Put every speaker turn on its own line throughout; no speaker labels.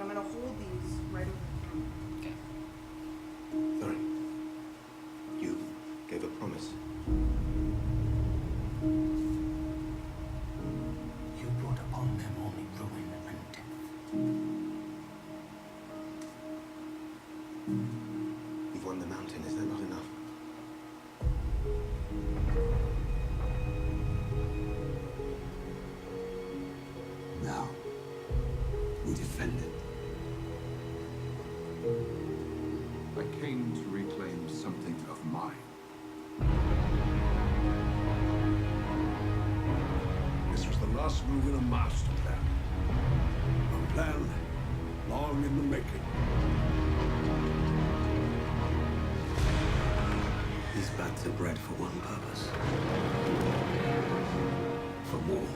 And I'm going to hold these right over the camera.
Okay.
Thorin, you gave a promise.
You brought upon them only ruin and death.
You've won the mountain, is that not enough?
Now, we defend it.
I came to reclaim something of mine.
This was the last move in a master plan. A plan long in the making.
These bats are bred for one purpose. For war.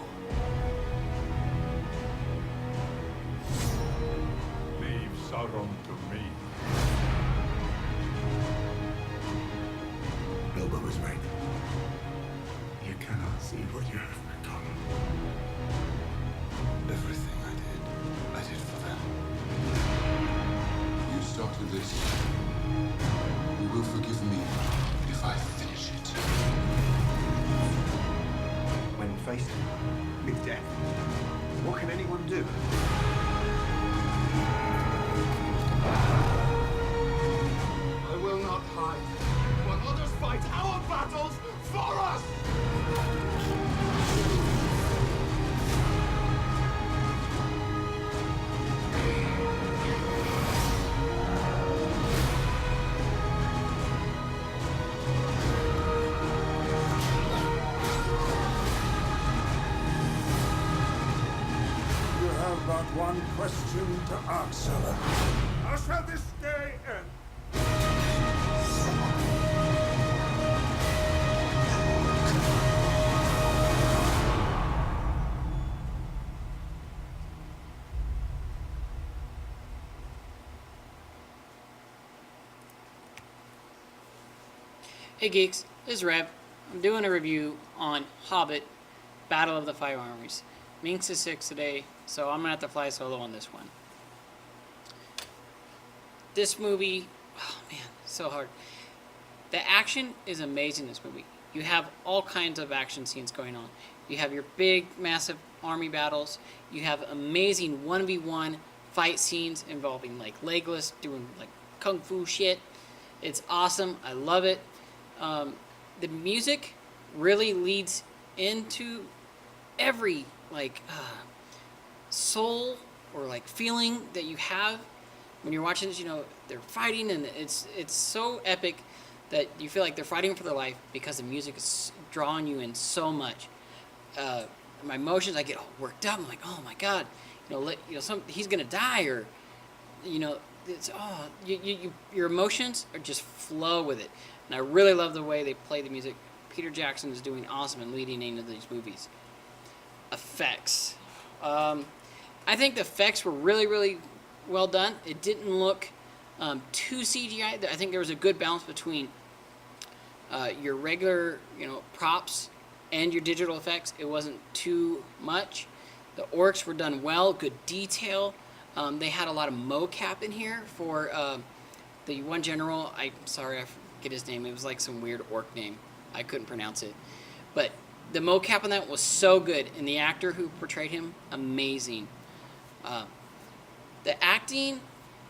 Leave Sauron to me.
Bilbo was right. You cannot see what you have become. Everything I did for them.
You started this. You will forgive me if I finish it.
When faced
With death, what can anyone do?
I will not hide. While others fight our battles for us!
You have but one question to answer. How shall this day end?
Hey Geeks, this is Rev. I'm doing a review on Hobbit, Battle of the Five Armies. Minx is sick today, so I'm going to have to fly solo on this one. This movie, oh man, so hard. The action is amazing in this movie. You have all kinds of action scenes going on. You have your big, massive army battles. You have amazing 1v1 fight scenes involving like Legolas doing like kung fu shit. It's awesome. I love it. The music really leads into every like soul or like feeling that you have when you're watching this. You know, they're fighting, and it's so epic that you feel like they're fighting for their life because the music is drawing you in so much. My emotions, I get all worked up. I'm like, oh my god, he's gonna die, or it's your emotions are just flow with it. And I really love the way they play the music. Peter Jackson is doing awesome in leading into these movies. Effects. I think the effects were really, really well done. It didn't look too CGI. I think there was a good balance between your regular, props and your digital effects. It wasn't too much. The orcs were done well, good detail. They had a lot of mocap in here for the one general. I'm sorry, I forget his name. It was like some weird orc name. I couldn't pronounce it. But the mocap on that was so good, and the actor who portrayed him, amazing. The acting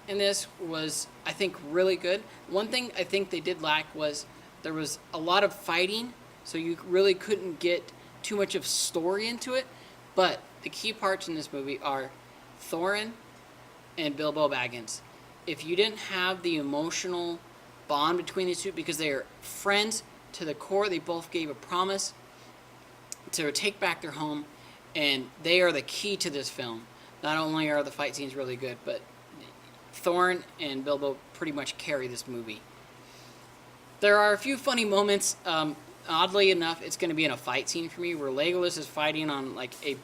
in this was, I think, really good. One thing I think they did lack was there was a lot of fighting, so you really couldn't get too much of story into it. But the key parts in this movie are Thorin and Bilbo Baggins. If you didn't have the emotional bond between these two, because they are friends to the core, they both gave a promise to take back their home, and they are the key to this film. Not only are the fight scenes really good, but Thorin and Bilbo pretty much carry this movie. There are a few funny moments. Oddly enough, it's going to be in a fight scene for me where Legolas is fighting on like a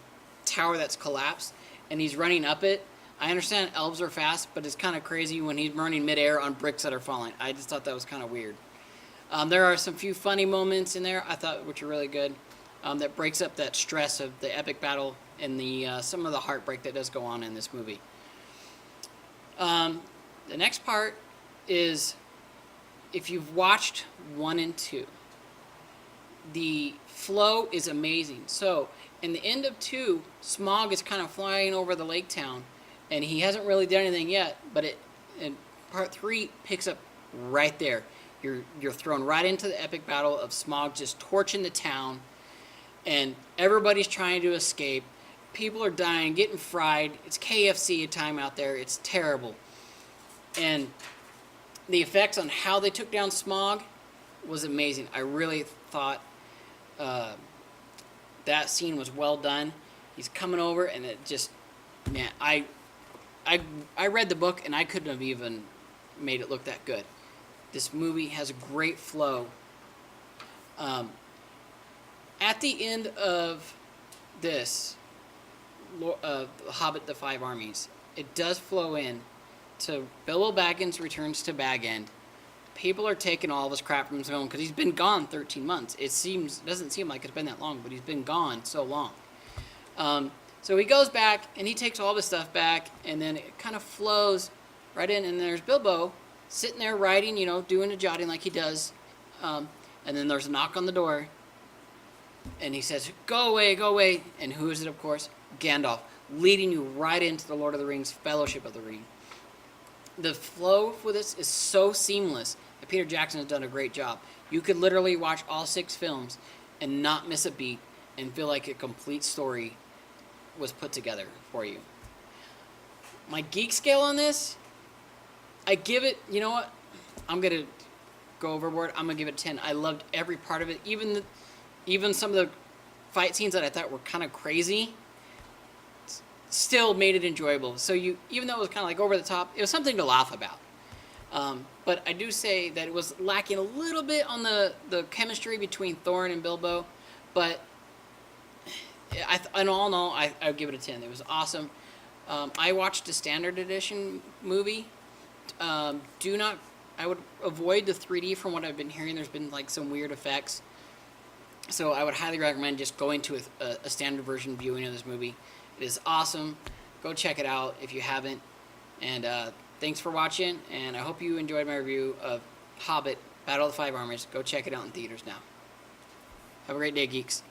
tower that's collapsed, and he's running up it. I understand elves are fast, but it's kind of crazy when he's running midair on bricks that are falling. I just thought that was kind of weird. There are some few funny moments in there I thought which are really good. That breaks up that stress of the epic battle and the some of the heartbreak that does go on in this movie. The next part is, if you've watched 1 and 2, the flow is amazing. So in the end of 2, Smog is kind of flying over the lake town, and he hasn't really done anything yet, but in part 3 picks up right there. You're thrown right into the epic battle of Smog just torching the town, and everybody's trying to escape. People are dying, getting fried. It's KFC time out there. It's terrible. And the effects on how they took down Smog was amazing. I really thought that scene was well done. He's coming over, and it just, man, I read the book, and I couldn't have even made it look that good. This movie has a great flow. At the end of this, Hobbit: The Five Armies, it does flow in to Bilbo Baggins returns to Bag End. People are taking all of his crap from his home because he's been gone 13 months. Doesn't seem like it's been that long, but he's been gone so long. So he goes back and he takes all of his stuff back, and then it kind of flows right in. And there's Bilbo sitting there writing, doing a jotting like he does. And then there's a knock on the door, and he says, "Go away, go away." And who is it? Of course, Gandalf, leading you right into the Lord of the Rings, Fellowship of the Ring. The flow for this is so seamless that Peter Jackson has done a great job. You could literally watch all 6 films and not miss a beat and feel like a complete story was put together for you. My geek scale on this, I give it, you know what? I'm going to go overboard. I'm going to give it 10. I loved every part of it. Even some of the fight scenes that I thought were kind of crazy still made it enjoyable. So even though it was kind of like over the top, it was something to laugh about. But I do say that it was lacking a little bit on the chemistry between Thorin and Bilbo. But in all in all, I would give it a 10. It was awesome. I watched the standard edition movie. I would avoid the 3D from what I've been hearing. There's been like some weird effects. So I would highly recommend just going to a standard version viewing of this movie. It is awesome. Go check it out if you haven't. And thanks for watching, and I hope you enjoyed my review of Hobbit: Battle of the Five Armies. Go check it out in theaters now. Have a great day, geeks.